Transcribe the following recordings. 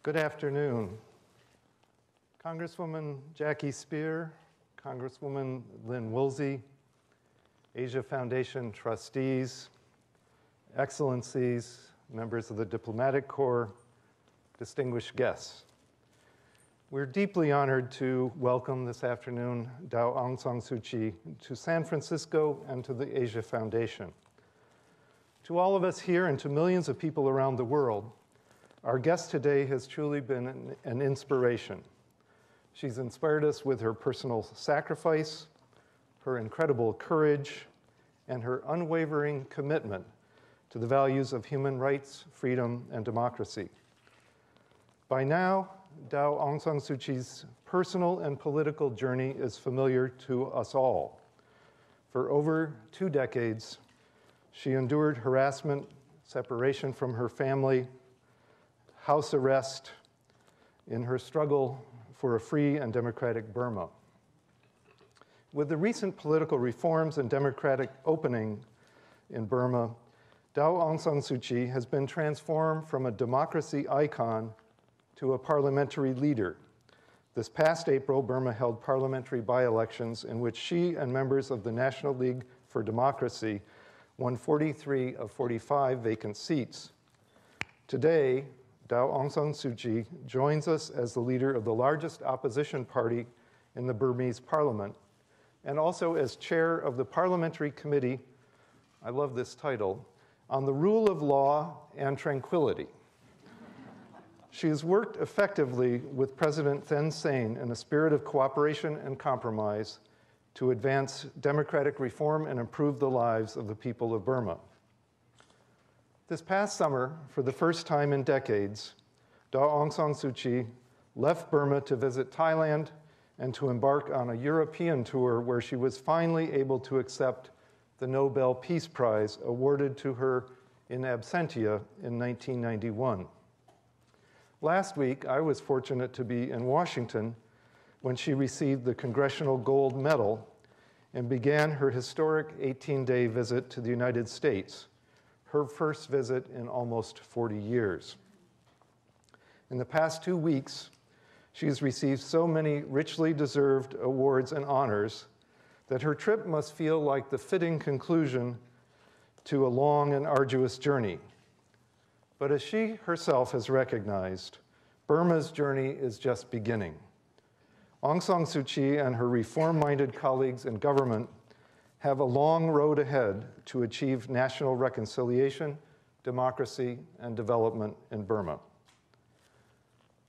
Good afternoon. Congresswoman Jackie Spear, Congresswoman Lynn Woolsey, Asia Foundation trustees, excellencies, members of the Diplomatic Corps, distinguished guests. We're deeply honored to welcome this afternoon Dao Aung San Suu Kyi to San Francisco and to the Asia Foundation. To all of us here and to millions of people around the world, our guest today has truly been an inspiration. She's inspired us with her personal sacrifice, her incredible courage, and her unwavering commitment to the values of human rights, freedom, and democracy. By now, Dao Aung San Suu Kyi's personal and political journey is familiar to us all. For over 2 decades, she endured harassment, separation from her family, house arrest in her struggle for a free and democratic Burma. With the recent political reforms and democratic opening in Burma, Dao Aung San Suu Kyi has been transformed from a democracy icon to a parliamentary leader. This past April, Burma held parliamentary by-elections in which she and members of the National League for Democracy won 43 of 45 vacant seats. Today, Dao Aung San Suu Kyi joins us as the leader of the largest opposition party in the Burmese parliament, and also as chair of the Parliamentary Committee, I love this title, on the Rule of Law and Tranquility. She has worked effectively with President Thein Sein in a spirit of cooperation and compromise to advance democratic reform and improve the lives of the people of Burma. This past summer, for the first time in decades, Dao Aung San Suu Kyi left Burma to visit Thailand and to embark on a European tour where she was finally able to accept the Nobel Peace Prize awarded to her in absentia in 1991. Last week, I was fortunate to be in Washington when she received the Congressional Gold Medal and began her historic 18-day visit to the United States, her first visit in almost 40 years. In the past 2 weeks, she has received so many richly deserved awards and honors that her trip must feel like the fitting conclusion to a long and arduous journey. But as she herself has recognized, Burma's journey is just beginning. Aung San Suu Kyi and her reform-minded colleagues in government have a long road ahead to achieve national reconciliation, democracy, and development in Burma.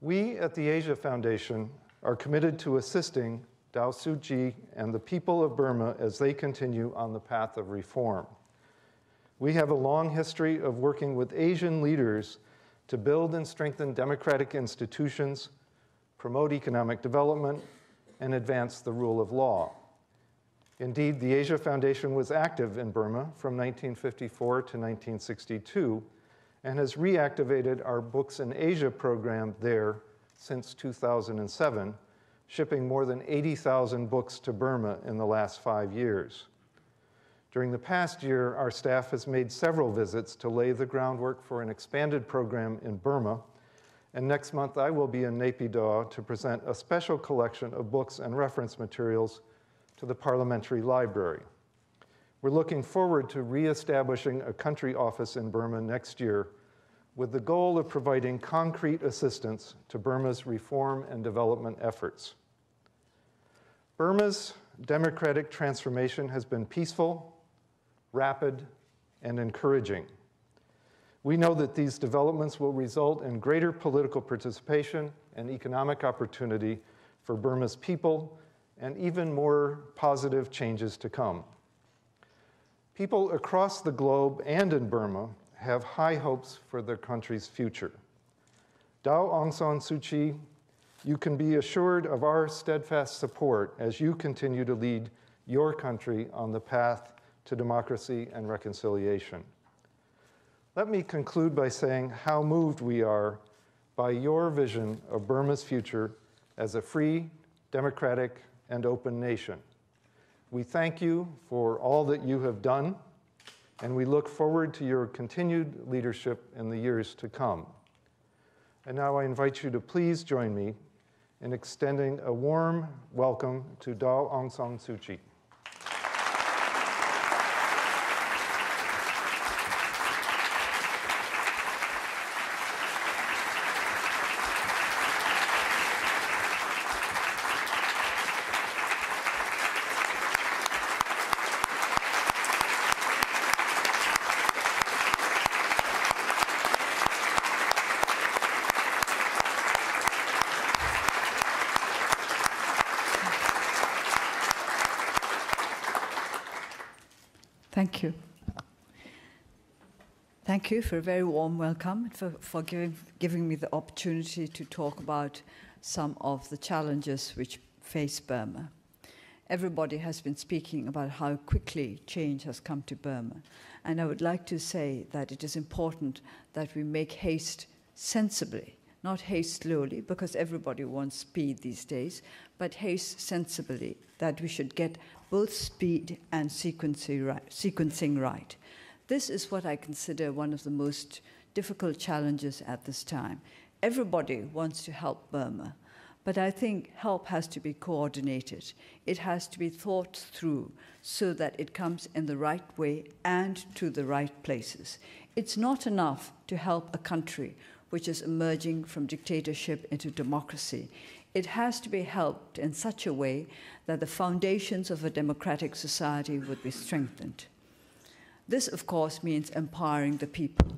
We at the Asia Foundation are committed to assisting Dao Suu Kyi and the people of Burma as they continue on the path of reform. We have a long history of working with Asian leaders to build and strengthen democratic institutions, promote economic development, and advance the rule of law. Indeed, the Asia Foundation was active in Burma from 1954 to 1962 and has reactivated our Books in Asia program there since 2007, shipping more than 80,000 books to Burma in the last 5 years. During the past year, our staff has made several visits to lay the groundwork for an expanded program in Burma, and next month I will be in Naypyidaw to present a special collection of books and reference materials to the Parliamentary Library. We're looking forward to reestablishing a country office in Burma next year with the goal of providing concrete assistance to Burma's reform and development efforts. Burma's democratic transformation has been peaceful, rapid, and encouraging. We know that these developments will result in greater political participation and economic opportunity for Burma's people, and even more positive changes to come. People across the globe and in Burma have high hopes for their country's future. Dao Aung San Suu Kyi, you can be assured of our steadfast support as you continue to lead your country on the path to democracy and reconciliation. Let me conclude by saying how moved we are by your vision of Burma's future as a free, democratic, and open nation. We thank you for all that you have done, and we look forward to your continued leadership in the years to come. And now I invite you to please join me in extending a warm welcome to Daw Aung San Suu Kyi. Thank you. Thank you for a very warm welcome, for giving me the opportunity to talk about some of the challenges which face Burma. Everybody has been speaking about how quickly change has come to Burma, and I would like to say that it is important that we make haste sensibly, not haste slowly, because everybody wants speed these days, but haste sensibly, that we should get both speed and sequencing right. This is what I consider one of the most difficult challenges at this time. Everybody wants to help Burma, but I think help has to be coordinated. It has to be thought through so that it comes in the right way and to the right places. It's not enough to help a country which is emerging from dictatorship into democracy. It has to be helped in such a way that the foundations of a democratic society would be strengthened. This, of course, means empowering the people.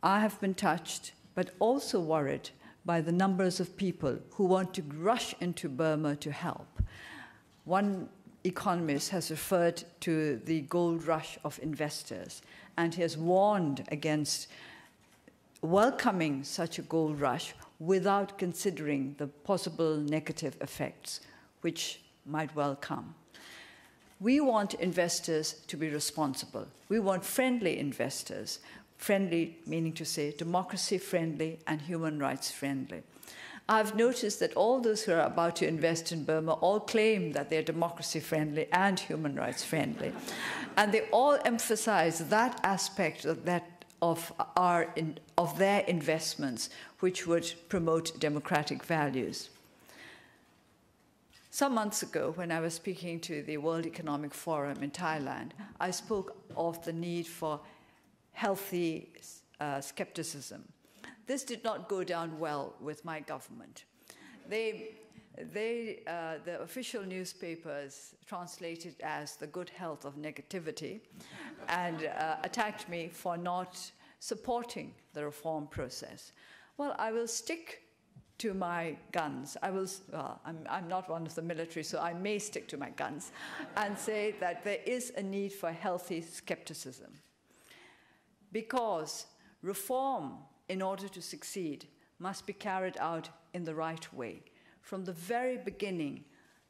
I have been touched, but also worried by the numbers of people who want to rush into Burma to help. One economist has referred to the gold rush of investors, and he has warned against welcoming such a gold rush without considering the possible negative effects which might well come. We want investors to be responsible. We want friendly investors, friendly meaning to say democracy friendly and human rights friendly. I've noticed that all those who are about to invest in Burma all claim that they're democracy friendly and human rights friendly. And they all emphasize that aspect of their investments, which would promote democratic values. Some months ago, when I was speaking to the World Economic Forum in Thailand, I spoke of the need for healthy skepticism. This did not go down well with my government. The official newspapers translated as the good health of negativity and attacked me for not supporting the reform process. Well, I will stick to my guns. I'm not one of the military, so I may stick to my guns and say that there is a need for healthy skepticism. Because reform, in order to succeed, must be carried out in the right way. From the very beginning,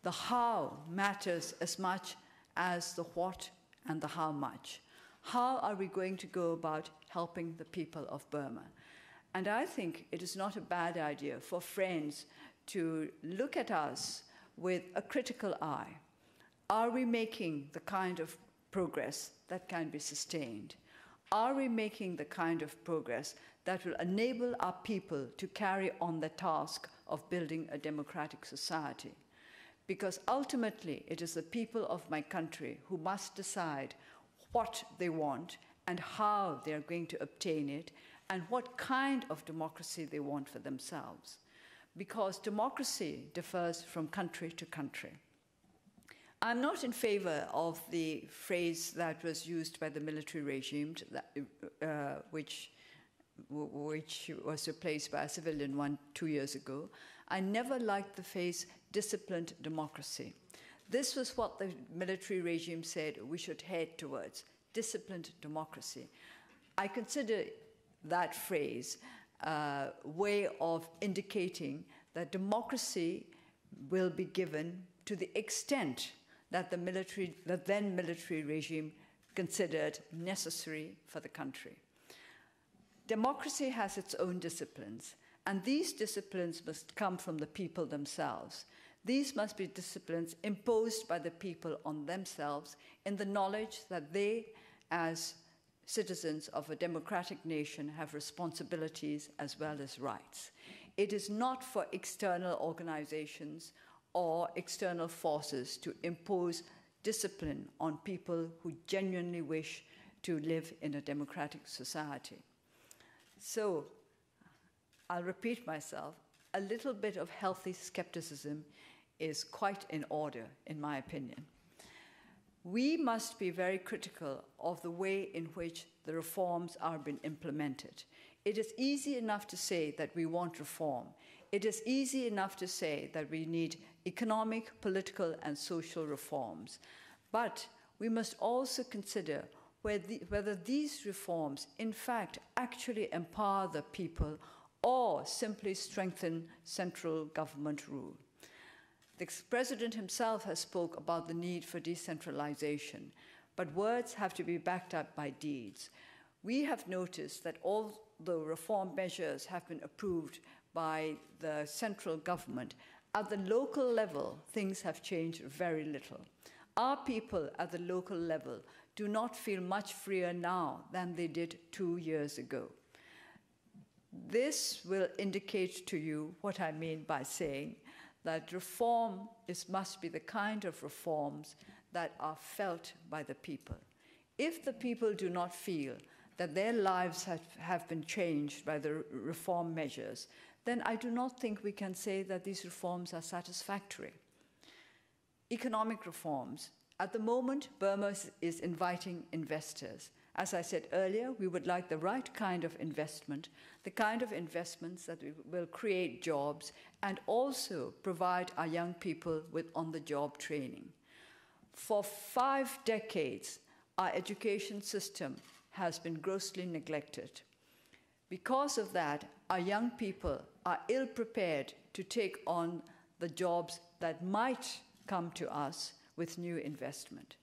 the how matters as much as the what and the how much. How are we going to go about helping the people of Burma? And I think it is not a bad idea for friends to look at us with a critical eye. Are we making the kind of progress that can be sustained? Are we making the kind of progress that will enable our people to carry on the task of building a democratic society? Because ultimately, it is the people of my country who must decide what they want and how they are going to obtain it, and what kind of democracy they want for themselves. Because democracy differs from country to country. I'm not in favor of the phrase that was used by the military regime, which was replaced by a civilian one 2 years ago. I never liked the phrase disciplined democracy. This was what the military regime said we should head towards, disciplined democracy. I consider that phrase a way of indicating that democracy will be given to the extent that the then military regime considered necessary for the country. Democracy has its own disciplines, and these disciplines must come from the people themselves. These must be disciplines imposed by the people on themselves in the knowledge that they, as citizens of a democratic nation have responsibilities as well as rights. It is not for external organizations or external forces to impose discipline on people who genuinely wish to live in a democratic society. So, I'll repeat myself, a little bit of healthy skepticism is quite in order, in my opinion. We must be very critical of the way in which the reforms are being implemented. It is easy enough to say that we want reform. It is easy enough to say that we need economic, political, and social reforms. But we must also consider whether these reforms, in fact, actually empower the people or simply strengthen central government rule. The president himself has spoke about the need for decentralization, but words have to be backed up by deeds. We have noticed that all the reform measures have been approved by the central government. At the local level, things have changed very little. Our people at the local level do not feel much freer now than they did 2 years ago. This will indicate to you what I mean by saying that reform must be the kind of reforms that are felt by the people. If the people do not feel that their lives have been changed by the reform measures, then I do not think we can say that these reforms are satisfactory. Economic reforms. At the moment, Burma is inviting investors. As I said earlier, we would like the right kind of investment, the kind of investments that will create jobs and also provide our young people with on-the-job training. For 5 decades, our education system has been grossly neglected. Because of that, our young people are ill-prepared to take on the jobs that might come to us with new investment.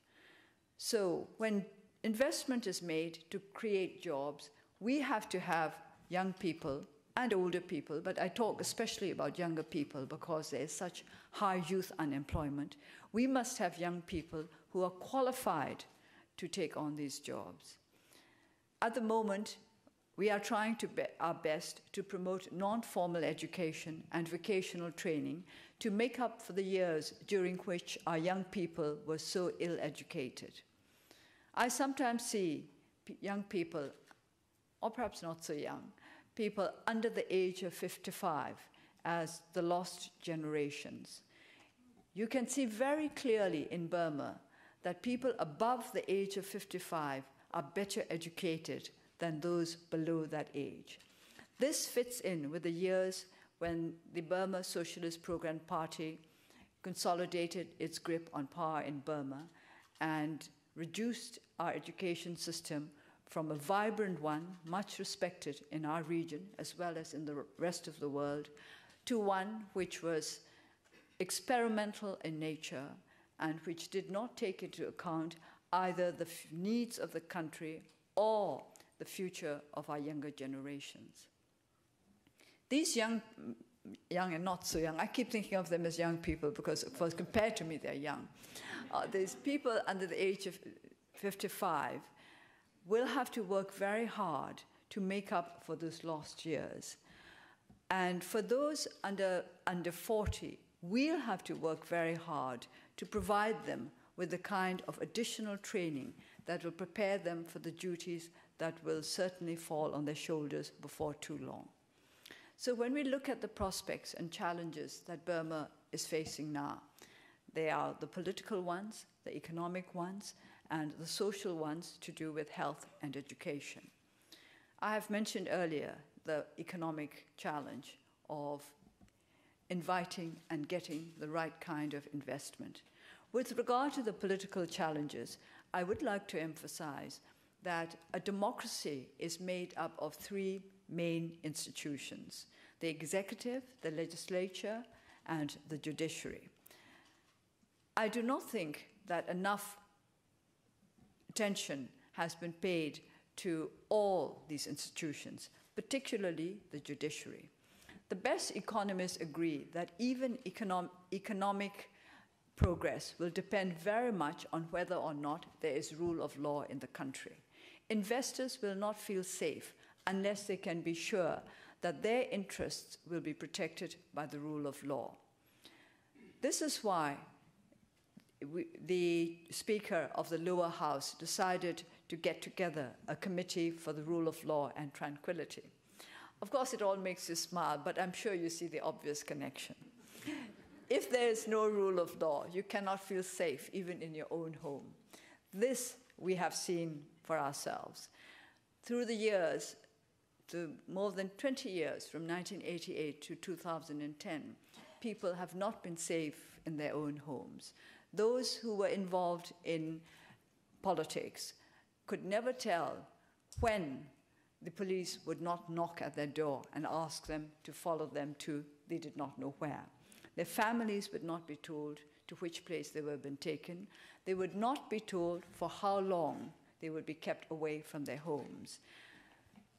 So when investment is made to create jobs, we have to have young people and older people, but I talk especially about younger people because there is such high youth unemployment. We must have young people who are qualified to take on these jobs. At the moment, we are trying our best to promote non-formal education and vocational training to make up for the years during which our young people were so ill-educated. I sometimes see young people, or perhaps not so young, people under the age of 55 as the lost generations. You can see very clearly in Burma that people above the age of 55 are better educated than those below that age. This fits in with the years when the Burma Socialist Program Party consolidated its grip on power in Burma and reduced our education system from a vibrant one, much respected in our region as well as in the rest of the world, to one which was experimental in nature and which did not take into account either the needs of the country or the future of our younger generations. These young and not so young, I keep thinking of them as young people because, of course, compared to me, they're young. These people under the age of 55 will have to work very hard to make up for those lost years. And for those under 40, we'll have to work very hard to provide them with the kind of additional training that will prepare them for the duties that will certainly fall on their shoulders before too long. So when we look at the prospects and challenges that Burma is facing now, they are the political ones, the economic ones, and the social ones to do with health and education. I have mentioned earlier the economic challenge of inviting and getting the right kind of investment. With regard to the political challenges, I would like to emphasize that a democracy is made up of 3 main institutions: the executive, the legislature, and the judiciary. I do not think that enough attention has been paid to all these institutions, particularly the judiciary. The best economists agree that even economic progress will depend very much on whether or not there is rule of law in the country. Investors will not feel safe unless they can be sure that their interests will be protected by the rule of law. This is why the Speaker of the lower house decided to get together a committee for the rule of law and tranquility. Of course, it all makes you smile, but I'm sure you see the obvious connection. If there is no rule of law, you cannot feel safe even in your own home. This we have seen for ourselves. Through the years, more than 20 years, from 1988 to 2010, people have not been safe in their own homes. Those who were involved in politics could never tell when the police would not knock at their door and ask them to follow them to they did not know where. Their families would not be told to which place they were being taken. They would not be told for how long they would be kept away from their homes.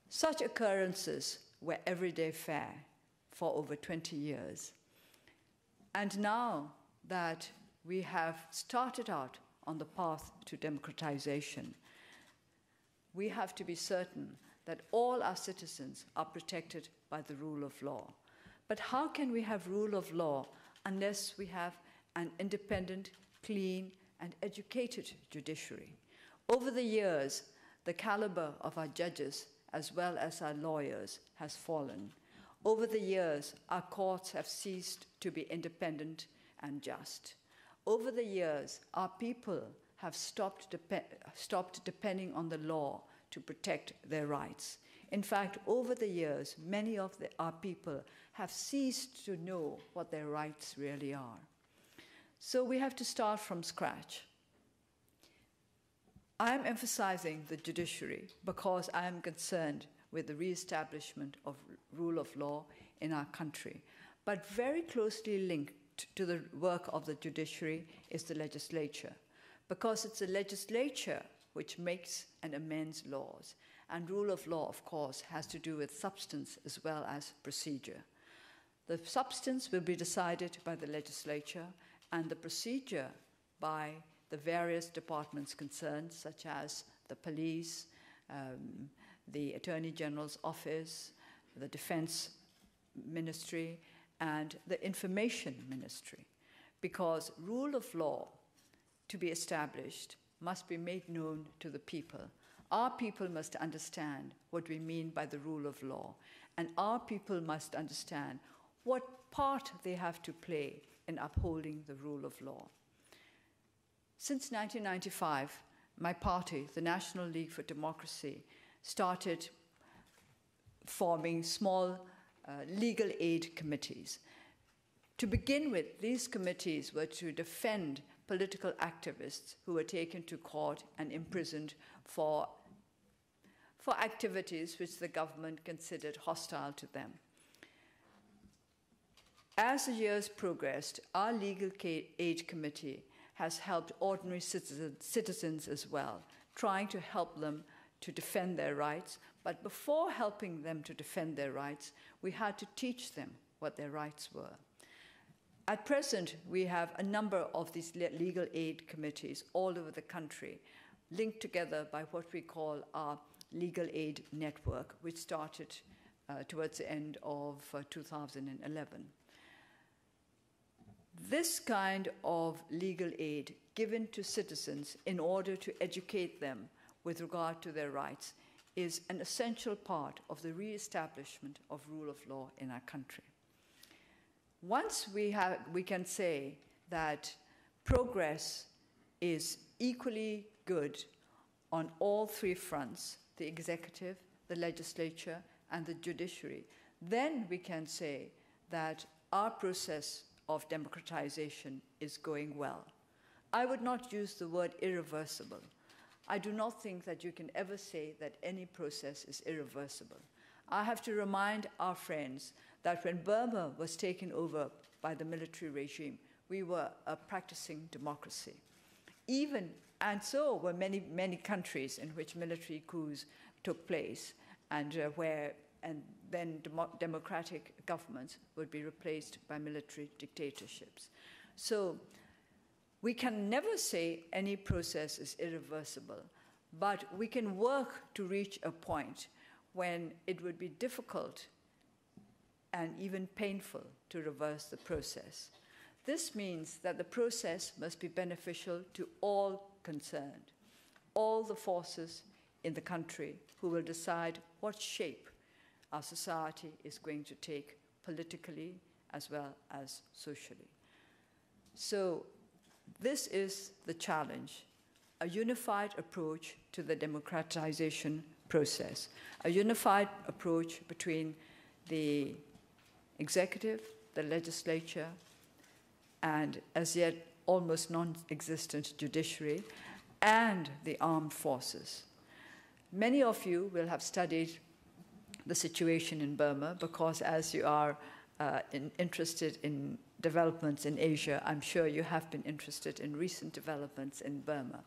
Such occurrences were everyday fare for over 20 years. And now that we have started out on the path to democratization, we have to be certain that all our citizens are protected by the rule of law. But how can we have rule of law unless we have an independent, clean, and educated judiciary? Over the years, the caliber of our judges as well as our lawyers has fallen. Over the years, our courts have ceased to be independent and just. Over the years, our people have stopped depending on the law to protect their rights. In fact, over the years, many of our people have ceased to know what their rights really are. So we have to start from scratch. I'm emphasizing the judiciary because I am concerned with the re-establishment of rule of law in our country. But very closely linked to the work of the judiciary is the legislature, because it's the legislature which makes and amends laws. And rule of law, of course, has to do with substance as well as procedure. The substance will be decided by the legislature, and the procedure by the various departments concerned, such as the police, the Attorney General's office, the Defense Ministry, and the Information Ministry. Because rule of law, to be established, must be made known to the people. Our people must understand what we mean by the rule of law, and our people must understand what part they have to play in upholding the rule of law. Since 1995, my party, the National League for Democracy, started forming small legal aid committees. To begin with, these committees were to defend political activists who were taken to court and imprisoned for activities which the government considered hostile to them. As the years progressed, our legal aid committee has helped ordinary citizens as well, trying to help them to defend their rights. But before helping them to defend their rights, we had to teach them what their rights were. At present, we have a number of these legal aid committees all over the country, linked together by what we call our legal aid network, which started towards the end of 2011. This kind of legal aid given to citizens in order to educate them with regard to their rights is an essential part of the re-establishment of rule of law in our country. Once we can say that progress is equally good on all three fronts, the executive, the legislature, and the judiciary, then we can say that our process of democratization is going well. I would not use the word irreversible. I do not think that you can ever say that any process is irreversible. I have to remind our friends that when Burma was taken over by the military regime, we were a practicing democracy. And so were many countries in which military coups took place, and then democratic governments would be replaced by military dictatorships. So we can never say any process is irreversible, But we can work to reach a point when it would be difficult and even painful to reverse the process. This means that the process must be beneficial to all concerned, all the forces in the country who will decide what shape our society is going to take politically as well as socially. So this is the challenge, a unified approach to the democratization process, a unified approach between the executive, the legislature, and as yet almost non-existent judiciary, and the armed forces. Many of you will have studied the situation in Burma because as you are interested in developments in Asia, I'm sure you have been interested in recent developments in Burma.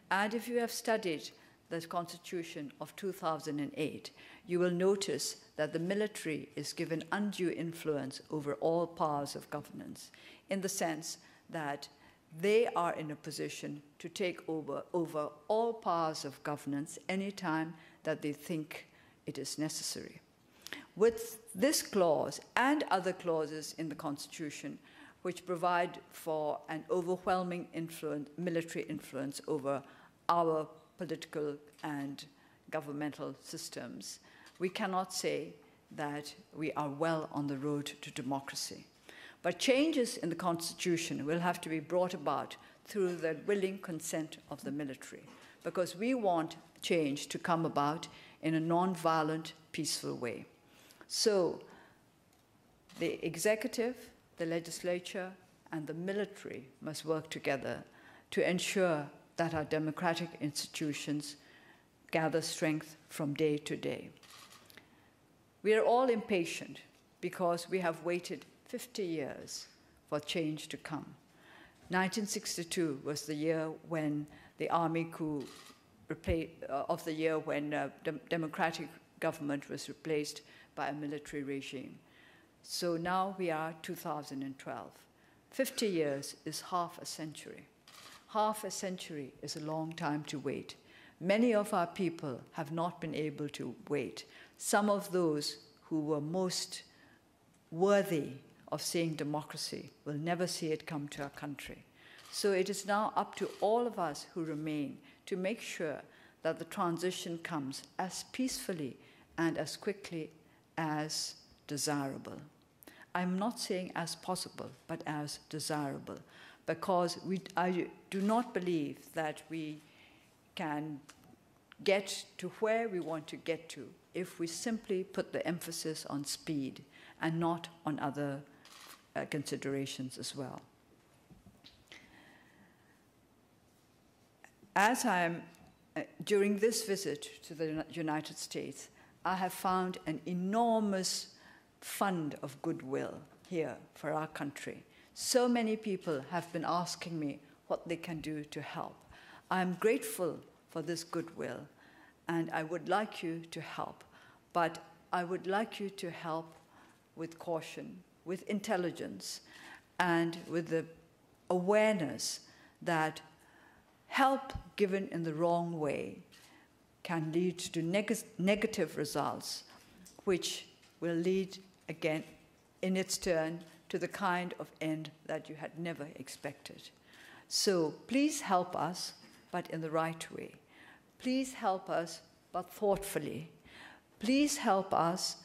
And if you have studied the Constitution of 2008, you will notice that the military is given undue influence over all powers of governance, in the sense that they are in a position to take over all powers of governance anytime that they think it is necessary. With this clause and other clauses in the Constitution, which provide for an overwhelming military influence over our political and governmental systems, we cannot say that we are well on the road to democracy. But changes in the Constitution will have to be brought about through the willing consent of the military, because we want change to come about in a non-violent, peaceful way. So the executive, the legislature, and the military must work together to ensure that our democratic institutions gather strength from day to day. We are all impatient because we have waited 50 years for change to come. 1962 was the year when the army coup of the year when democratic government was replaced by a military regime. So now we are 2012. 50 years is half a century. Half a century is a long time to wait. Many of our people have not been able to wait. Some of those who were most worthy of seeing democracy will never see it come to our country. So it is now up to all of us who remain to make sure that the transition comes as peacefully and as quickly as desirable. I'm not saying as possible, but as desirable, because I do not believe that we can get to where we want to get to if we simply put the emphasis on speed and not on other considerations as well. As during this visit to the United States, I have found an enormous fund of goodwill here for our country. So many people have been asking me what they can do to help. I am grateful for this goodwill, and I would like you to help, but I would like you to help with caution, with intelligence, and with the awareness that help given in the wrong way can lead to negative results, which will lead again in its turn to the kind of end that you had never expected. So please help us, but in the right way. Please help us, but thoughtfully. Please help us,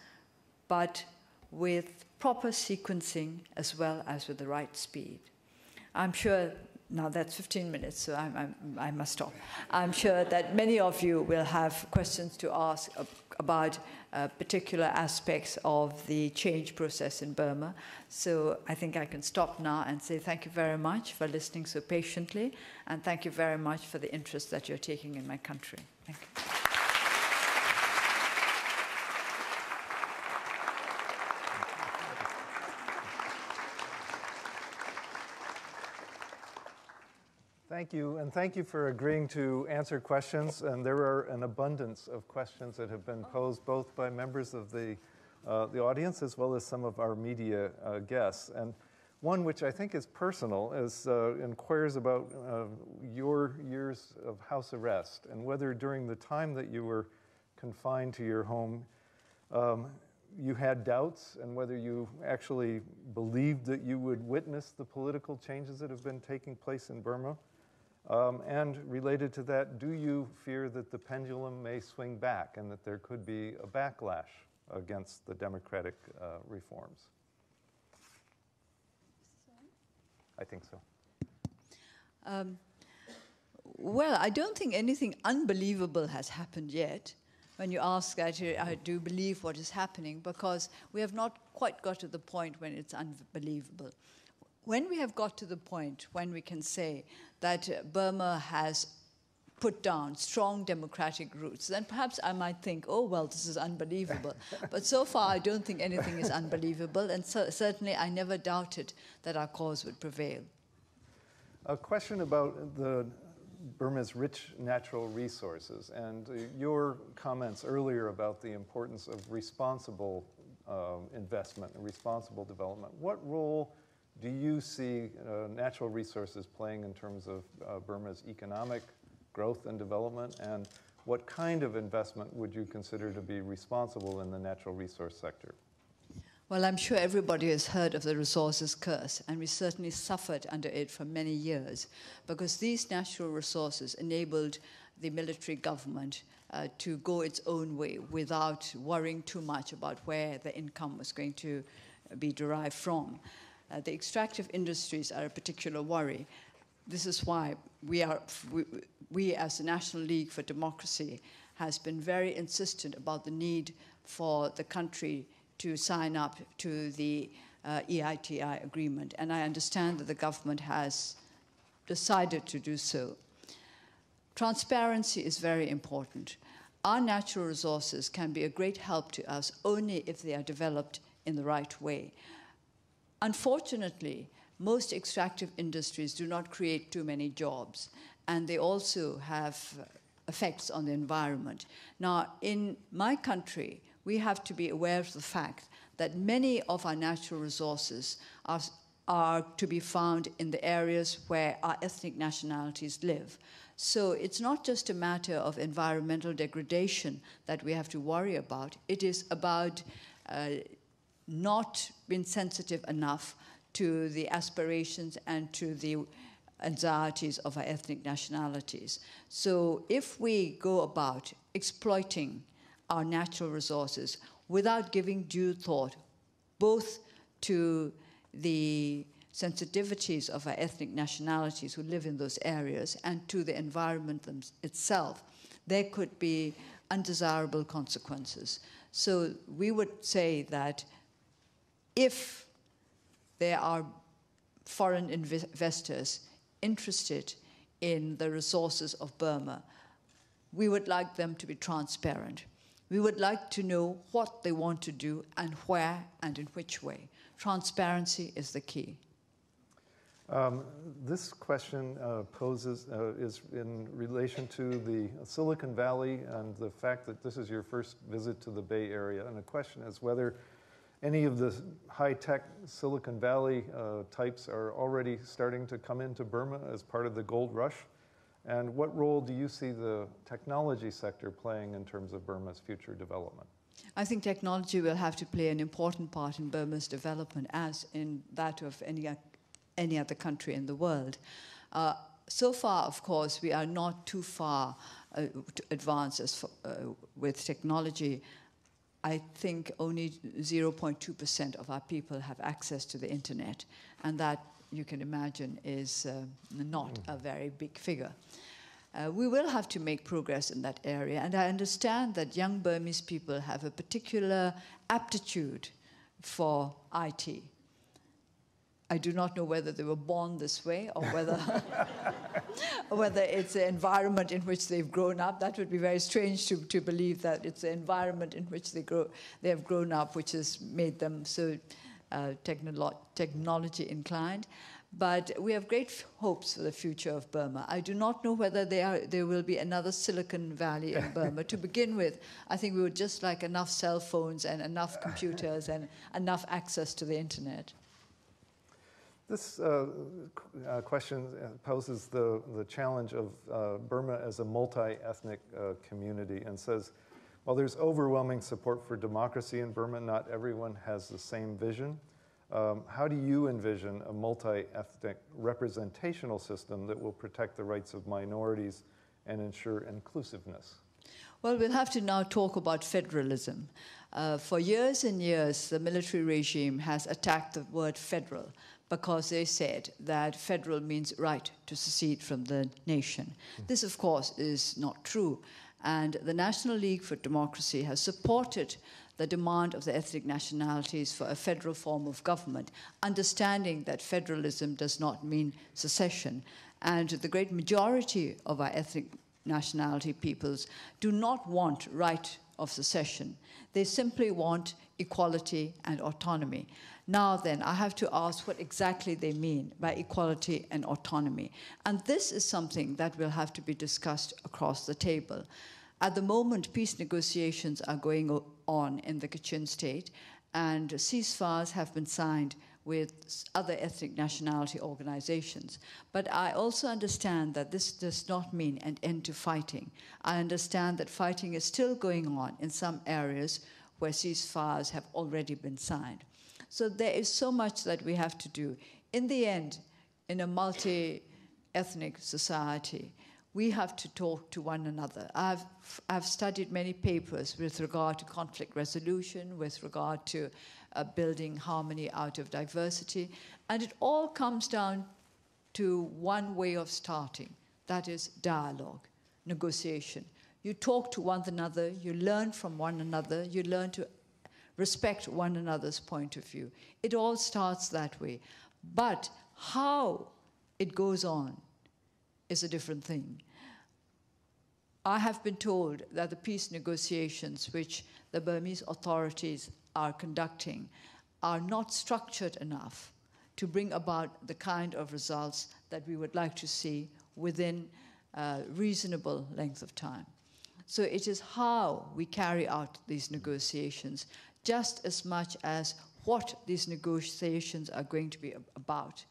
but with proper sequencing as well as with the right speed. I'm sure, now that's 15 minutes, so I must stop. I'm sure that many of you will have questions to ask about particular aspects of the change process in Burma. So I think I can stop now and say thank you very much for listening so patiently, and thank you very much for the interest that you're taking in my country. Thank you. Thank you, and thank you for agreeing to answer questions. And there are an abundance of questions that have been posed both by members of the audience as well as some of our media guests. And One which I think is personal, inquires about your years of house arrest and whether during the time that you were confined to your home, you had doubts and whether you actually believed that you would witness the political changes that have been taking place in Burma. And related to that, do you fear that the pendulum may swing back and that there could be a backlash against the democratic reforms? I think so. Well, I don't think anything unbelievable has happened yet. When you ask that, I do believe what is happening, because we have not quite got to the point when it's unbelievable. When we have got to the point when we can say that Burma has put down strong democratic roots, then perhaps I might think, oh, well, this is unbelievable. But so far, I don't think anything is unbelievable, and certainly I never doubted that our cause would prevail. A question about Burma's rich natural resources and your comments earlier about the importance of responsible investment and responsible development. What role do you see natural resources playing in terms of Burma's economic growth and development, and what kind of investment would you consider to be responsible in the natural resource sector? Well, I'm sure everybody has heard of the resources curse, and we certainly suffered under it for many years, because these natural resources enabled the military government to go its own way without worrying too much about where the income was going to be derived from. The extractive industries are a particular worry. This is why we as the National League for Democracy has been very insistent about the need for the country to sign up to the EITI agreement. And I understand that the government has decided to do so. Transparency is very important. Our natural resources can be a great help to us only if they are developed in the right way. Unfortunately, most extractive industries do not create too many jobs, and they also have effects on the environment. Now, in my country, we have to be aware of the fact that many of our natural resources are to be found in the areas where our ethnic nationalities live. So it's not just a matter of environmental degradation that we have to worry about. It is about not being sensitive enough to the aspirations and to the anxieties of our ethnic nationalities. So if we go about exploiting our natural resources without giving due thought both to the sensitivities of our ethnic nationalities who live in those areas and to the environment itself, there could be undesirable consequences. So we would say that if there are foreign investors interested in the resources of Burma, we would like them to be transparent. We would like to know what they want to do and where and in which way. Transparency is the key. This question is in relation to the Silicon Valley and the fact that this is your first visit to the Bay Area. And the question is whether any of the high-tech Silicon Valley types are already starting to come into Burma as part of the gold rush. And what role do you see the technology sector playing in terms of Burma's future development? I think technology will have to play an important part in Burma's development, as in that of any other country in the world. So far, of course, we are not too far advanced with technology. I think only 0.2% of our people have access to the internet, and that, you can imagine, is not a very big figure. We will have to make progress in that area, and I understand that young Burmese people have a particular aptitude for IT. I do not know whether they were born this way or whether, whether it's the environment in which they've grown up. That would be very strange to believe that it's the environment in which they have grown up which has made them so technology inclined. But we have great hopes for the future of Burma. I do not know whether there will be another Silicon Valley in Burma. To begin with, I think we would just like enough cell phones and enough computers and enough access to the internet. This question poses the challenge of Burma as a multi-ethnic community and says, while there's overwhelming support for democracy in Burma, not everyone has the same vision. How do you envision a multi-ethnic representational system that will protect the rights of minorities and ensure inclusiveness? Well, we'll have to now talk about federalism. For years and years, the military regime has attacked the word federal because they said that federal means right to secede from the nation. This, of course, is not true. And the National League for Democracy has supported the demand of the ethnic nationalities for a federal form of government, understanding that federalism does not mean secession. And the great majority of our ethnic nationality peoples do not want right of secession. They simply want equality and autonomy. Now then, I have to ask what exactly they mean by equality and autonomy. And this is something that will have to be discussed across the table. At the moment, peace negotiations are going on in the Kachin state, and ceasefires have been signed with other ethnic nationality organizations. But I also understand that this does not mean an end to fighting. I understand that fighting is still going on in some areas where ceasefires have already been signed. So there is so much that we have to do. In the end, in a multi-ethnic society, we have to talk to one another. I've studied many papers with regard to conflict resolution, with regard to building harmony out of diversity, and it all comes down to one way of starting, that is dialogue, negotiation. You talk to one another, you learn from one another, you learn to respect one another's point of view. It all starts that way. But how it goes on is a different thing. I have been told that the peace negotiations which the Burmese authorities are conducting are not structured enough to bring about the kind of results that we would like to see within a reasonable length of time. So it is how we carry out these negotiations just as much as what these negotiations are going to be about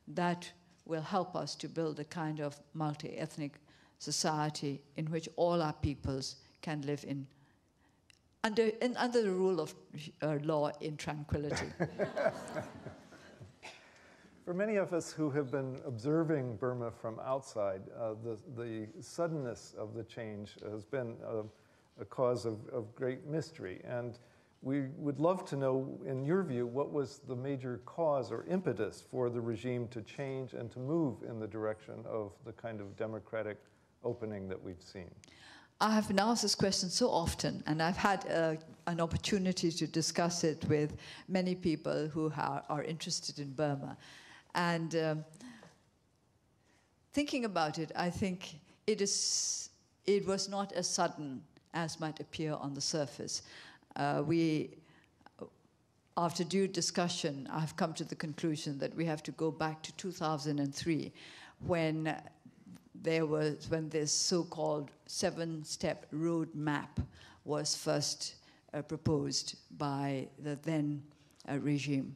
that will help us to build a kind of multi-ethnic society in which all our peoples can live under the rule of law in tranquility. For many of us who have been observing Burma from outside, the suddenness of the change has been a cause of great mystery. And we would love to know, in your view, what was the major cause or impetus for the regime to change and to move in the direction of the kind of democratic opening that we've seen? I have been asked this question so often, and I've had an opportunity to discuss it with many people who are interested in Burma. And thinking about it, I think it was not as sudden as might appear on the surface. After due discussion, I've come to the conclusion that we have to go back to 2003, when this so-called 7-step road map was first proposed by the then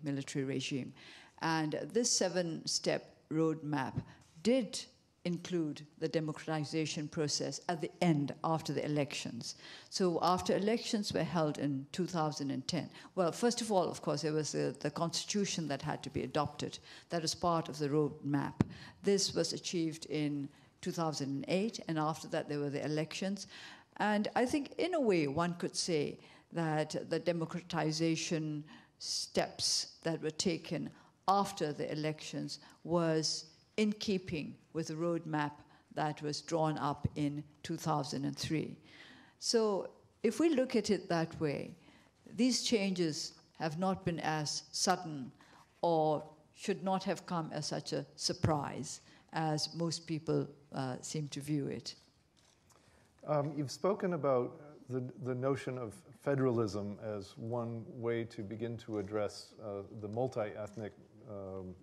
military regime. And this 7-step road map did include the democratization process at the end, after the elections. So after elections were held in 2010, well, first of all, of course, there was the constitution that had to be adopted. That was part of the road map. This was achieved in 2008, and after that there were the elections. And I think, in a way, one could say that the democratization steps that were taken after the elections was in keeping with the roadmap that was drawn up in 2003. So if we look at it that way, these changes have not been as sudden or should not have come as such a surprise as most people seem to view it. You've spoken about the notion of federalism as one way to begin to address the multi-ethnic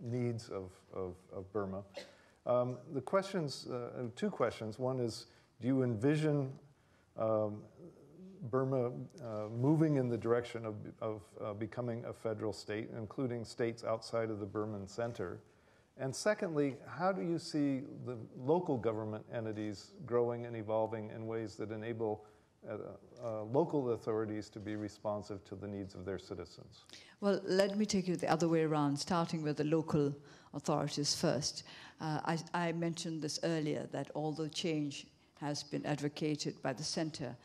needs of Burma. The questions, two questions. One is, do you envision Burma moving in the direction of becoming a federal state, including states outside of the Burman center? And secondly, how do you see the local government entities growing and evolving in ways that enable local authorities to be responsive to the needs of their citizens? Well, let me take you the other way around, starting with the local authorities first. I mentioned this earlier, that although change has been advocated by the center,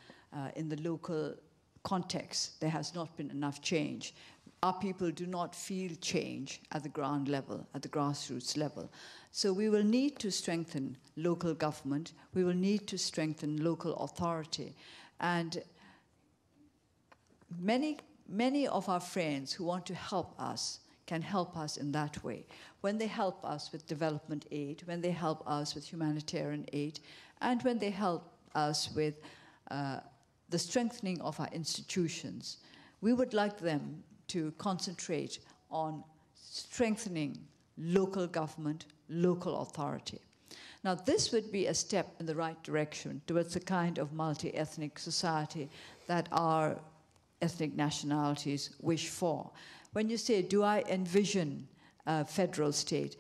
in the local context, there has not been enough change. Our people do not feel change at the ground level, at the grassroots level. So we will need to strengthen local government. We will need to strengthen local authority. And many of our friends who want to help us can help us in that way. When they help us with development aid, when they help us with humanitarian aid, and when they help us with the strengthening of our institutions, we would like them to concentrate on strengthening local government, local authority. Now, this would be a step in the right direction towards the kind of multi-ethnic society that our ethnic nationalities wish for. When you say, do I envision a federal state?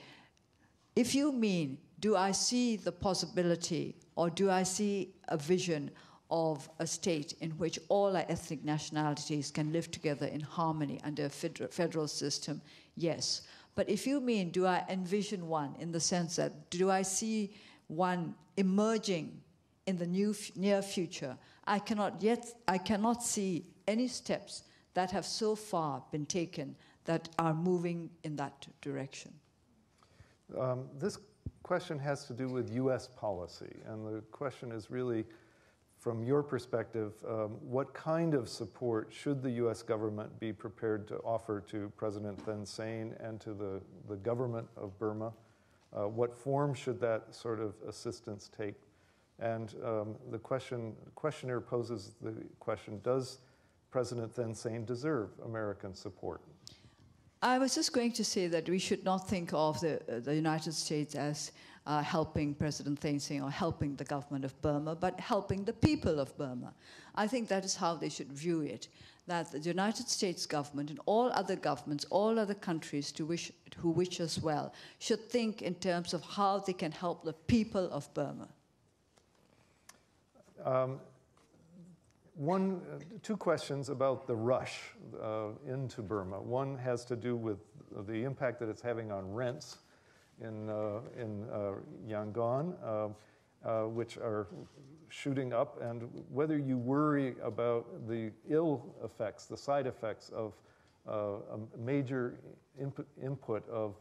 If you mean, do I see the possibility, or do I see a vision of a state in which all our ethnic nationalities can live together in harmony under a federal system? Yes. But if you mean, do I envision one in the sense that, do I see one emerging in the near future? I cannot see any steps that have so far been taken that are moving in that direction. This question has to do with U.S. policy, and the question is really, from your perspective, what kind of support should the U.S. government be prepared to offer to President Thein Sein and to the government of Burma? What form should that sort of assistance take? And the questioner poses the question, does President Thein Sein deserve American support? I was just going to say that we should not think of the United States as helping President Thein Sein or helping the government of Burma, but helping the people of Burma. I think that is how they should view it, that the United States government and all other governments, all other countries who wish us well, should think in terms of how they can help the people of Burma. Two questions about the rush into Burma. One has to do with the impact that it's having on rents in Yangon, which are shooting up, and whether you worry about the ill effects, the side effects of a major input of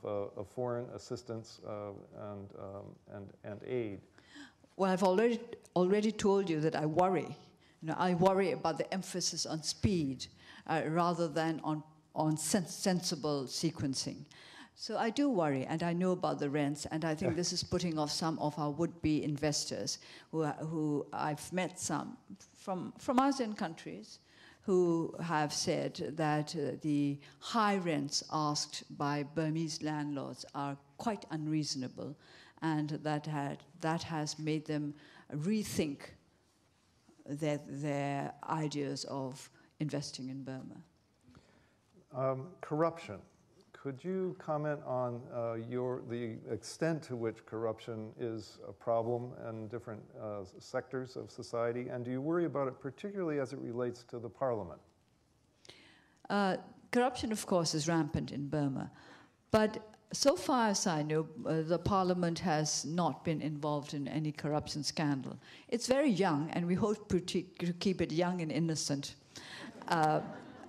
foreign assistance and aid. Well, I've already told you that I worry. I worry about the emphasis on speed rather than on sensible sequencing. So I do worry, and I know about the rents, and I think this is putting off some of our would-be investors who I've met some from ASEAN countries who have said that the high rents asked by Burmese landlords are quite unreasonable, and that has made them rethink their ideas of investing in Burma. Corruption. Could you comment on the extent to which corruption is a problem in different sectors of society, and do you worry about it particularly as it relates to the parliament? Corruption, of course, is rampant in Burma, but so far as I know, the parliament has not been involved in any corruption scandal. It's very young, and we hope to keep it young and innocent.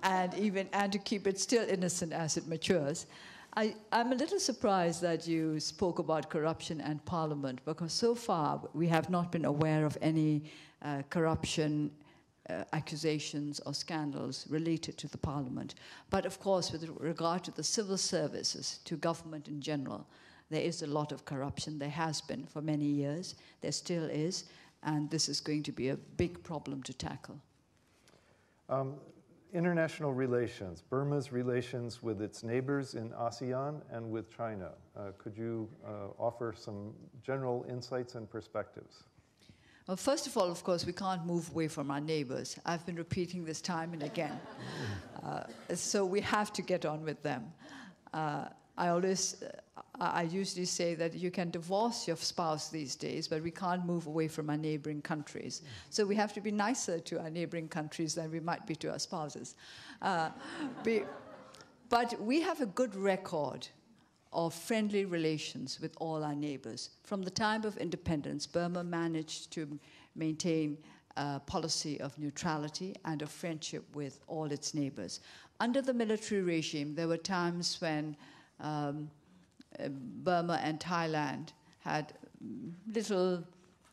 And to keep it still innocent as it matures. I'm a little surprised that you spoke about corruption and parliament, because so far we have not been aware of any corruption accusations or scandals related to the parliament. But of course, with regard to the civil services, to government in general, there is a lot of corruption. There has been for many years. There still is. And this is going to be a big problem to tackle. International relations, Burma's relations with its neighbors in ASEAN and with China. Could you offer some general insights and perspectives? Well, first of all, of course, we can't move away from our neighbors. I've been repeating this time and again. So we have to get on with them. I I usually say that you can divorce your spouse these days, but we can't move away from our neighboring countries. So we have to be nicer to our neighboring countries than we might be to our spouses. But we have a good record of friendly relations with all our neighbors. From the time of independence, Burma managed to maintain a policy of neutrality and of friendship with all its neighbors. Under the military regime, there were times when Burma and Thailand had little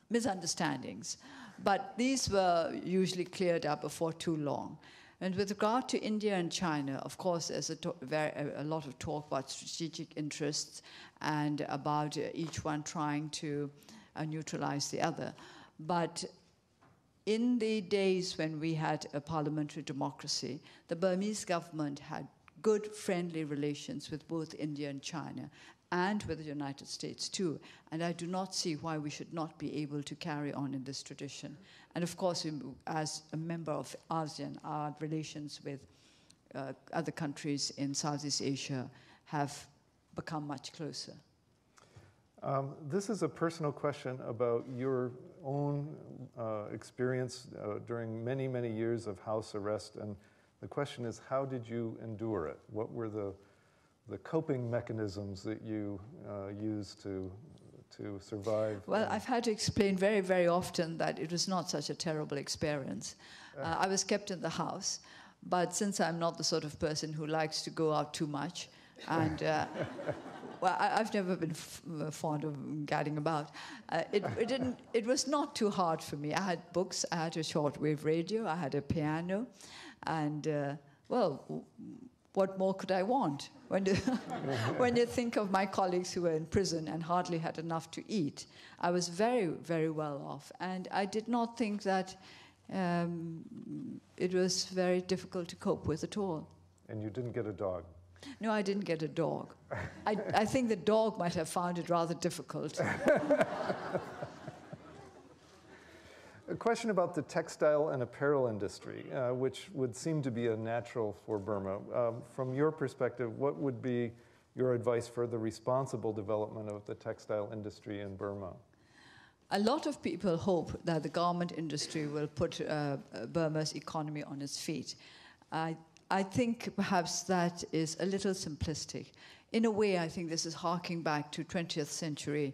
misunderstandings, but these were usually cleared up before too long. And with regard to India and China, of course, there's a lot of talk about strategic interests and about each one trying to neutralize the other. But in the days when we had a parliamentary democracy, the Burmese government had good, friendly relations with both India and China, and with the United States too. And I do not see why we should not be able to carry on in this tradition. And of course, as a member of ASEAN, our relations with other countries in Southeast Asia have become much closer. This is a personal question about your own experience during many, many years of house arrest. And the question is, how did you endure it? What were the coping mechanisms that you used to survive? Well, I've had to explain very, very often that it was not such a terrible experience. I was kept in the house, but since I'm not the sort of person who likes to go out too much, and well, I've never been fond of gadding about. It was not too hard for me. I had books, I had a shortwave radio, I had a piano, and well, what more could I want? When you think of my colleagues who were in prison and hardly had enough to eat, I was very, very well off. And I did not think that it was very difficult to cope with at all. And you didn't get a dog? No, I didn't get a dog. I think the dog might have found it rather difficult. A question about the textile and apparel industry, which would seem to be a natural for Burma. From your perspective, what would be your advice for the responsible development of the textile industry in Burma? A lot of people hope that the garment industry will put Burma's economy on its feet. I think perhaps that is a little simplistic. In a way, I think this is harking back to 20th century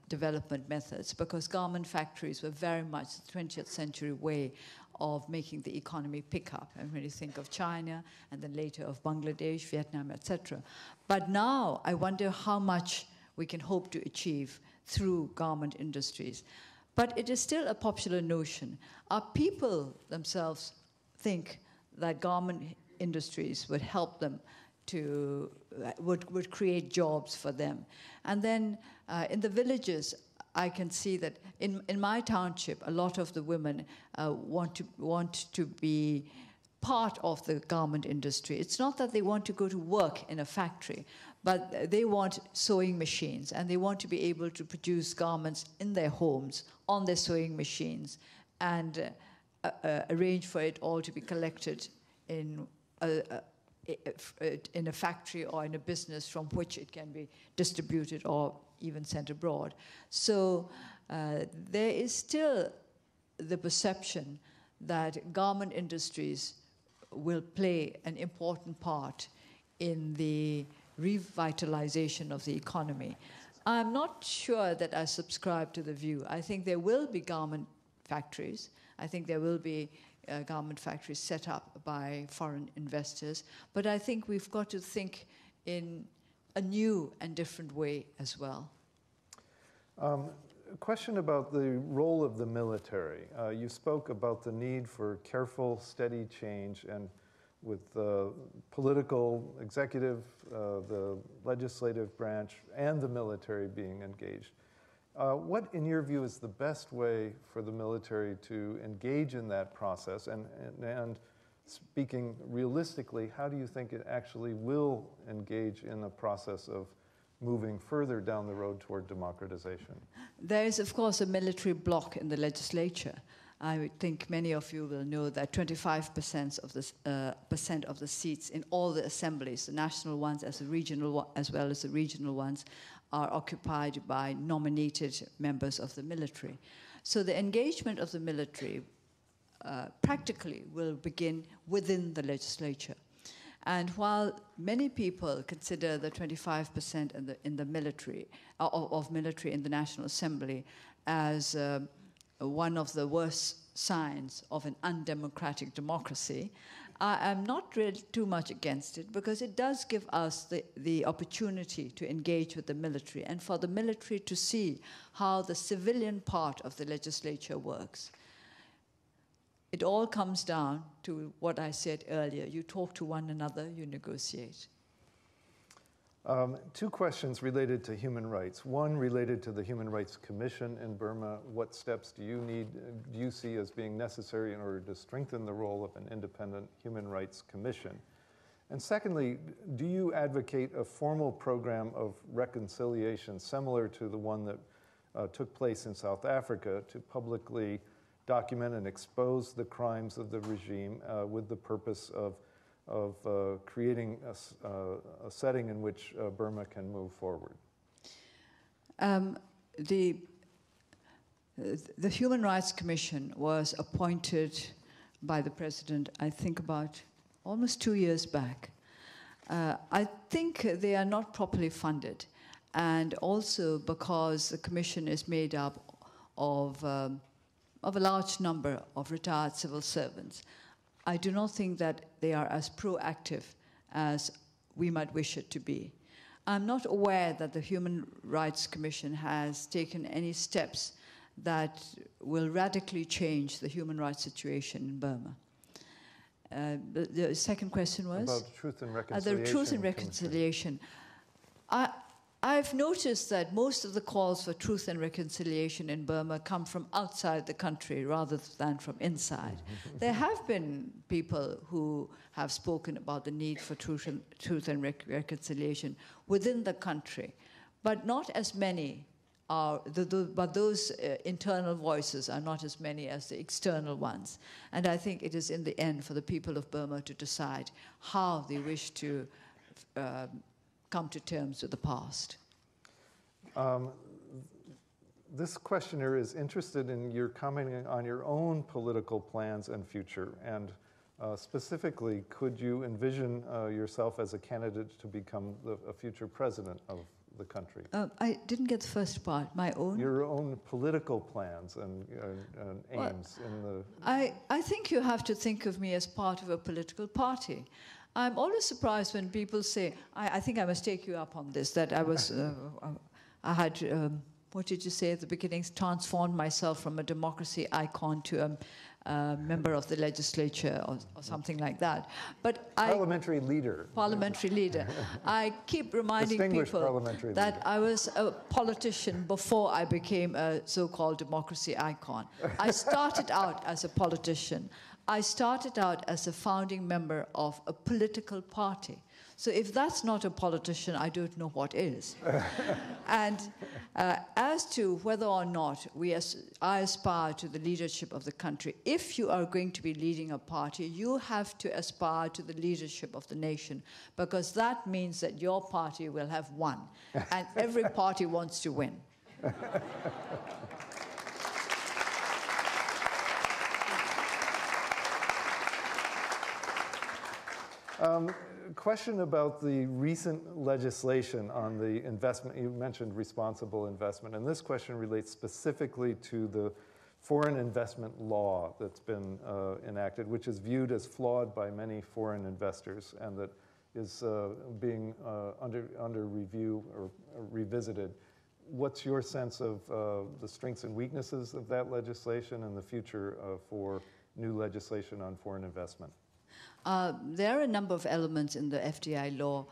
development methods, because garment factories were very much the 20th century way of making the economy pick up. And when you think of China, and then later of Bangladesh, Vietnam, etc. But now I wonder how much we can hope to achieve through garment industries. But it is still a popular notion. Our people themselves think that garment industries would help them to, would create jobs for them. And then in the villages, I can see that in my township, a lot of the women want to be part of the garment industry. It's not that they want to go to work in a factory, but they want sewing machines, and they want to be able to produce garments in their homes, on their sewing machines, and arrange for it all to be collected in a factory or in a business from which it can be distributed or even sent abroad. So there is still the perception that garment industries will play an important part in the revitalization of the economy. I'm not sure that I subscribe to the view. I think there will be garment factories. I think there will be garment factories set up by foreign investors. But I think we've got to think in a new and different way as well. A question about the role of the military. You spoke about the need for careful, steady change, and with the political, executive, the legislative branch, and the military being engaged. What, in your view, is the best way for the military to engage in that process? And speaking realistically, how do you think it actually will engage in a process of moving further down the road toward democratization? There is, of course, a military bloc in the legislature. I think many of you will know that 25% of the seats in all the assemblies, the national ones as well as the regional ones, are occupied by nominated members of the military. So the engagement of the military practically will begin within the legislature. And while many people consider the 25% in the military, of military in the National Assembly as one of the worst signs of an undemocratic democracy, I am not really too much against it, because it does give us the opportunity to engage with the military and for the military to see how the civilian part of the legislature works. It all comes down to what I said earlier. You talk to one another, you negotiate. Two questions related to human rights. One related to the Human Rights Commission in Burma. What steps do you see as being necessary in order to strengthen the role of an independent Human Rights Commission? And secondly, do you advocate a formal program of reconciliation similar to the one that took place in South Africa to publicly document and expose the crimes of the regime with the purpose of creating a setting in which Burma can move forward? The Human Rights Commission was appointed by the president, I think, about almost 2 years back. I think they are not properly funded, and also because the commission is made up of a large number of retired civil servants. I do not think that they are as proactive as we might wish it to be. I'm not aware that the Human Rights Commission has taken any steps that will radically change the human rights situation in Burma. The second question was? About Truth and Reconciliation. The Truth and Reconciliation. I've noticed that most of the calls for truth and reconciliation in Burma come from outside the country rather than from inside. There have been people who have spoken about the need for truth and reconciliation within the country, but not as many are, but those internal voices are not as many as the external ones. And I think it is in the end for the people of Burma to decide how they wish to come to terms with the past. This questioner is interested in your commenting on your own political plans and future, and specifically, could you envision yourself as a candidate to become a future president of the country? I didn't get the first part. My own? Your own political plans and aims in the... I think you have to think of me as part of a political party. I'm always surprised when people say, I think I must take you up on this, that I was, I had, what did you say at the beginning, transformed myself from a democracy icon to a member of the legislature or something like that. But Parliamentary leader. Parliamentary leader. I keep reminding people that I was a politician before I became a so-called democracy icon. I started out as a politician. I started out as a founding member of a political party. So if that's not a politician, I don't know what is. And as to whether or not I aspire to the leadership of the country, if you are going to be leading a party, you have to aspire to the leadership of the nation, because that means that your party will have won. And every party wants to win. Question about the recent legislation on the investment. You mentioned responsible investment, and this question relates specifically to the foreign investment law that's been enacted, which is viewed as flawed by many foreign investors, and that is being under review or revisited. What's your sense of the strengths and weaknesses of that legislation and the future for new legislation on foreign investment? There are a number of elements in the FDI law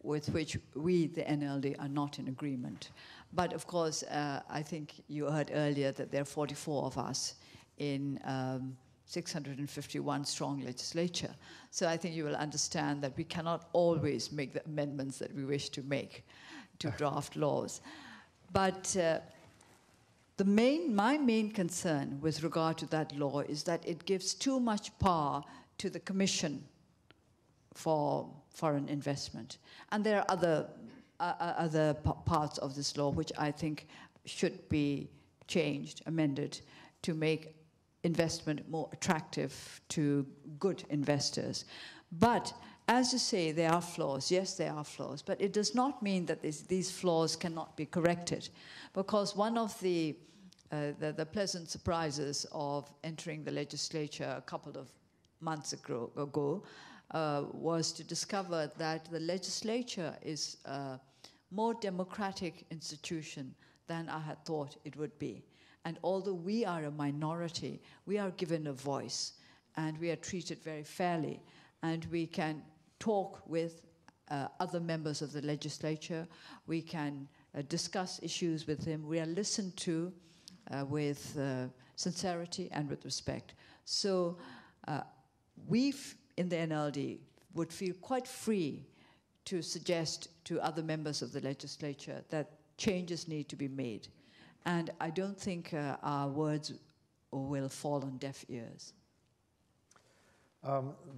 with which we, the NLD, are not in agreement. But of course, I think you heard earlier that there are 44 of us in 651 strong legislature. So I think you will understand that we cannot always make the amendments that we wish to make to draft laws. But My main concern with regard to that law is that it gives too much power to the Commission for Foreign Investment. And there are other parts of this law which I think should be changed, amended, to make investment more attractive to good investors. But as you say, there are flaws. Yes, there are flaws. But it does not mean that these flaws cannot be corrected. Because one of the pleasant surprises of entering the legislature a couple of months ago was to discover that the legislature is a more democratic institution than I had thought it would be. And although we are a minority, we are given a voice, and we are treated very fairly, and we can talk with other members of the legislature, we can discuss issues with them, we are listened to with sincerity and with respect. So we in the NLD would feel quite free to suggest to other members of the legislature that changes need to be made. And I don't think our words will fall on deaf ears.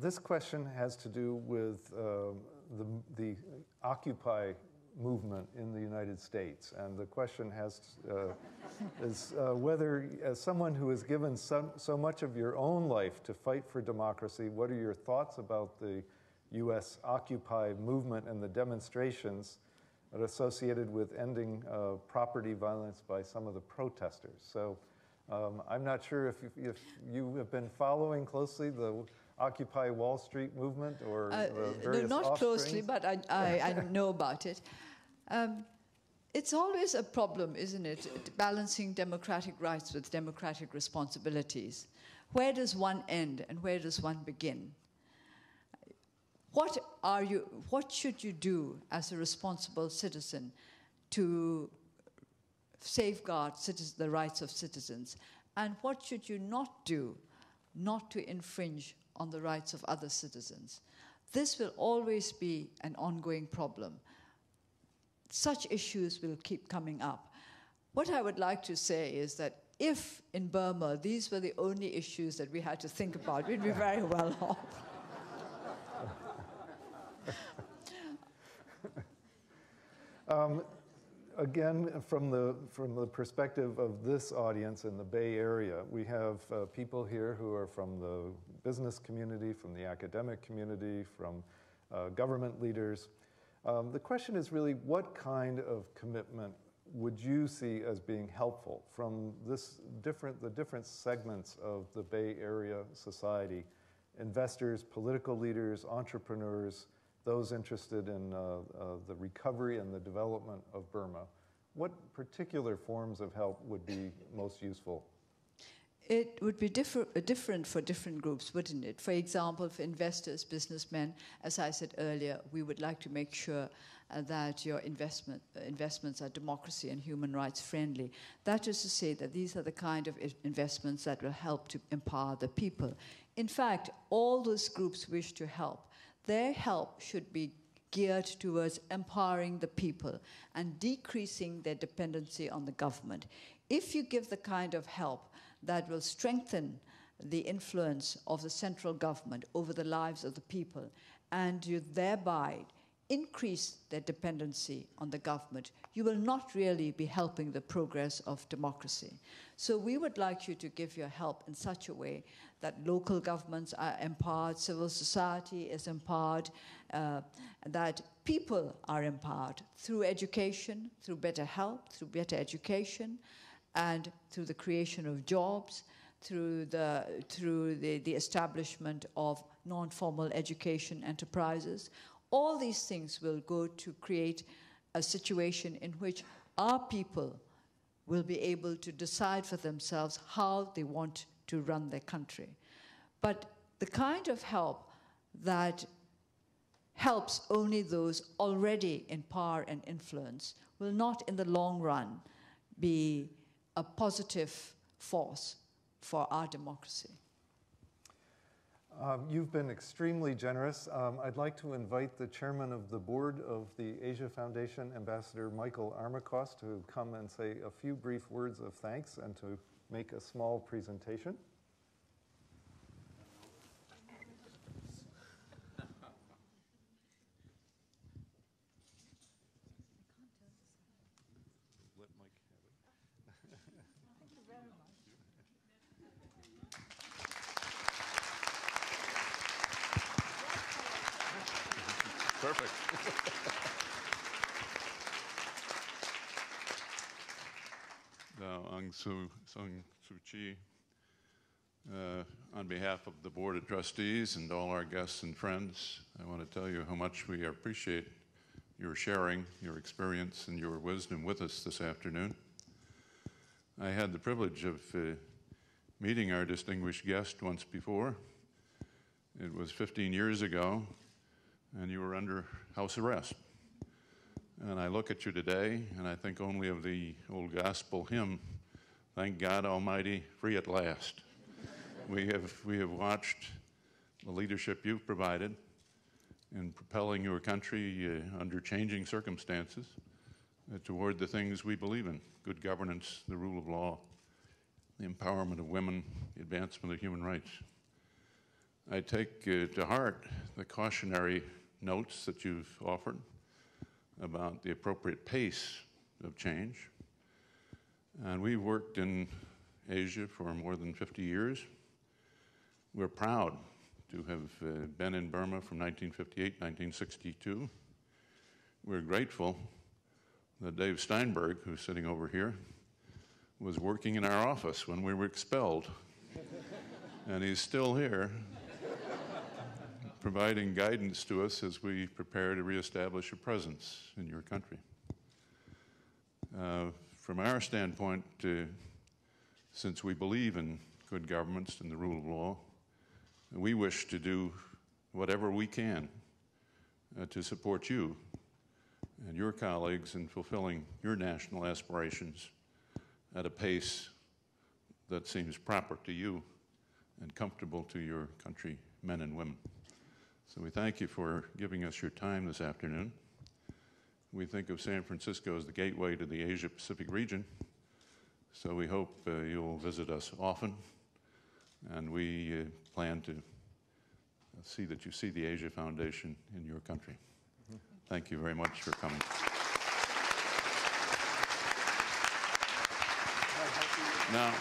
This question has to do with the Occupy movement in the United States. And the question is whether, as someone who has given so much of your own life to fight for democracy, what are your thoughts about the US Occupy movement and the demonstrations associated with ending property violence by some of the protesters? So I'm not sure if you have been following closely the Occupy Wall Street movement or various no, not offsprings? closely, but I know about it. It's always a problem, isn't it, balancing democratic rights with democratic responsibilities. Where does one end and where does one begin? What should you do as a responsible citizen to safeguard the rights of citizens? And what should you not do not to infringe on the rights of other citizens? This will always be an ongoing problem. Such issues will keep coming up. What I would like to say is that if in Burma these were the only issues that we had to think about, we'd be very well off. Again, from the perspective of this audience in the Bay Area, we have people here who are from the business community, from the academic community, from government leaders. The question is really, what kind of commitment would you see as being helpful from the different segments of the Bay Area society? Investors, political leaders, entrepreneurs, those interested in the recovery and the development of Burma. What particular forms of help would be most useful? It would be different for different groups, wouldn't it? For example, for investors, businessmen, as I said earlier, we would like to make sure that your investments are democracy and human rights friendly. That is to say that these are the kind of investments that will help to empower the people. In fact, all those groups wish to help. Their help should be geared towards empowering the people and decreasing their dependency on the government. If you give the kind of help that will strengthen the influence of the central government over the lives of the people, and you thereby increase their dependency on the government, you will not really be helping the progress of democracy. So we would like you to give your help in such a way that local governments are empowered, civil society is empowered, that people are empowered through education, through better health, through better education, and through the creation of jobs, through the establishment of non-formal education enterprises. All these things will go to create a situation in which our people will be able to decide for themselves how they want to run their country. But the kind of help that helps only those already in power and influence will not in the long run be a positive force for our democracy. You've been extremely generous. I'd like to invite the chairman of the board of the Asia Foundation, Ambassador Michael Armacost, to come and say a few brief words of thanks and to make a small presentation. Let Mike have it. Thank you very much. Perfect. Aung Suu Kyi, on behalf of the Board of Trustees and all our guests and friends, I want to tell you how much we appreciate your sharing your experience and your wisdom with us this afternoon. I had the privilege of meeting our distinguished guest once before. It was 15 years ago, and you were under house arrest. And I look at you today, and I think only of the old gospel hymn, "Thank God Almighty, free at last." We have watched the leadership you've provided in propelling your country under changing circumstances toward the things we believe in: good governance, the rule of law, the empowerment of women, the advancement of human rights. I take to heart the cautionary notes that you've offered about the appropriate pace of change. And we've worked in Asia for more than 50 years. We're proud to have been in Burma from 1958, 1962. We're grateful that Dave Steinberg, who's sitting over here, was working in our office when we were expelled. And he's still here, providing guidance to us as we prepare to reestablish a presence in your country. From our standpoint, since we believe in good governance and the rule of law, we wish to do whatever we can to support you and your colleagues in fulfilling your national aspirations at a pace that seems proper to you and comfortable to your country, men and women. So we thank you for giving us your time this afternoon. We think of San Francisco as the gateway to the Asia-Pacific region, so we hope you'll visit us often, and we plan to see that you see the Asia Foundation in your country. Thank you very much for coming. Now,